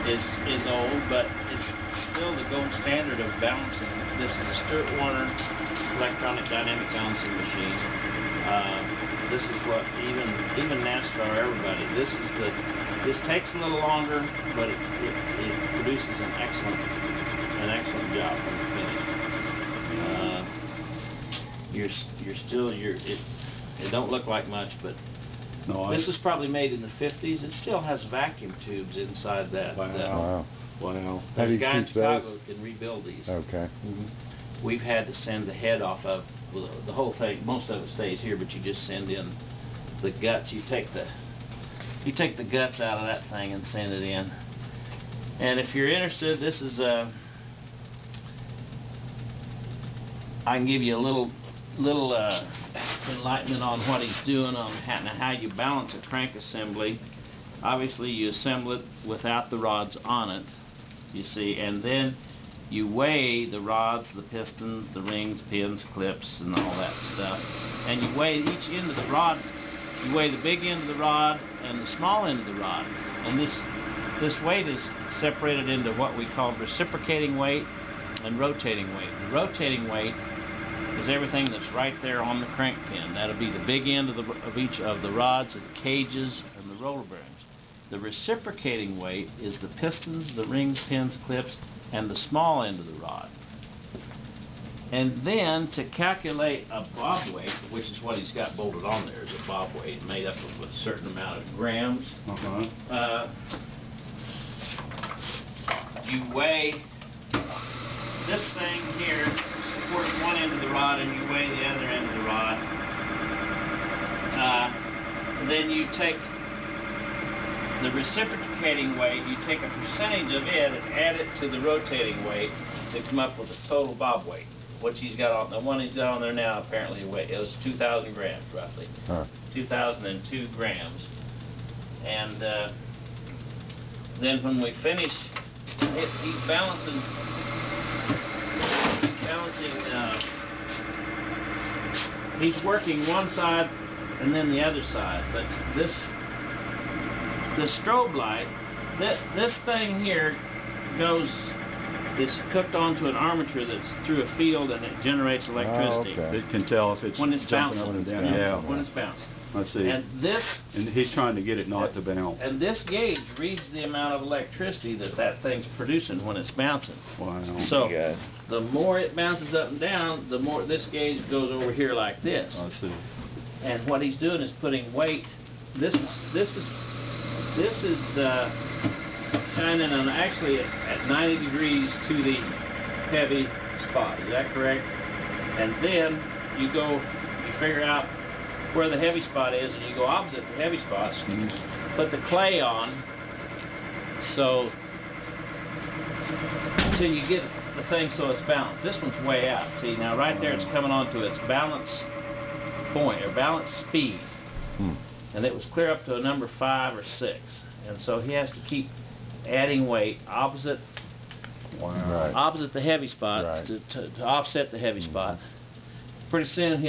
is old, but it's still the gold standard of balancing. This is a Truett Osborn electronic dynamic balancing machine. This is what even NASCAR, everybody. This takes a little longer, but it produces an excellent job when it's finished. It don't look like much, but no, this was probably made in the 50s. It still has vacuum tubes inside that. Wow. Wow. There's a guy in Chicago who can rebuild these. Okay. We've had to send the head off of the whole thing. Most of it stays here, but you just send in the guts. You take the guts out of that thing and send it in. And if you're interested, this is I can give you a little enlightenment on what he's doing on how you balance a crank assembly. Obviously, you assemble it without the rods on it, you see, and then you weigh the rods, the pistons, the rings, pins, clips, and all that stuff. And you weigh each end of the rod. You weigh the big end of the rod and the small end of the rod. And this weight is separated into what we call reciprocating weight and rotating weight. The rotating weight is everything that's right there on the crank pin. That'll be the big end of each of the rods, the cages, and the roller bearings. The reciprocating weight is the pistons, the rings, pins, clips, and the small end of the rod. And then to calculate a bob weight, which is what he's got bolted on there, is a bob weight made up of a certain amount of grams. You weigh this thing here, supports one end of the rod, and you weigh the other end of the rod. Then you take the reciprocating weight, you take a percentage of it and add it to the rotating weight to come up with a total bob weight. What he's got on, the one he's got on there now apparently it was 2,000 grams roughly. 2,002 grams. And then when we finish, he's balancing, he's working one side and then the other side, but the strobe light, this thing here it's hooked onto an armature that's through a field and it generates electricity. Oh, okay. It can tell if it's when it's jumping bouncing. up and down. Yeah. When it's bouncing. I see. And he's trying to get it not to bounce. And this gauge reads the amount of electricity that thing's producing when it's bouncing. Wow. So the more it bounces up and down, the more this gauge goes over here like this. I see. And what he's doing is putting weight. This is shining on actually at 90 degrees to the heavy spot. Is that correct? And then you figure out where the heavy spot is, and you go opposite the heavy spots. Put the clay on, so until you get the thing so it's balanced. This one's way out. See, now right there it's coming on to its balance point or balance speed, and it was clear up to a number 5 or 6, and so he has to keep adding weight opposite the heavy spot to offset the heavy spot. Pretty soon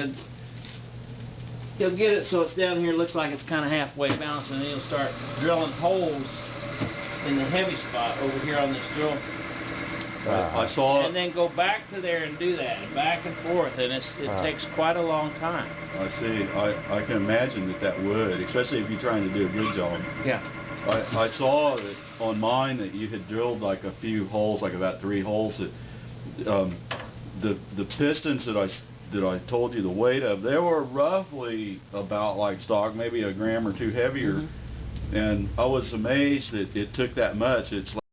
he'll get it so it's down here, looks like it's kind of halfway balanced, and then he'll start drilling holes in the heavy spot over here on this drill. I saw it. And then go back to there and do that, and back and forth, and it takes quite a long time. I see. I can imagine that would, especially if you're trying to do a good job. Yeah. I saw that on mine that you had drilled like a few holes, like about 3 holes. That the pistons that I told you the weight of, they were roughly about like stock, maybe a gram or 2 heavier. And I was amazed that it took that much. It's like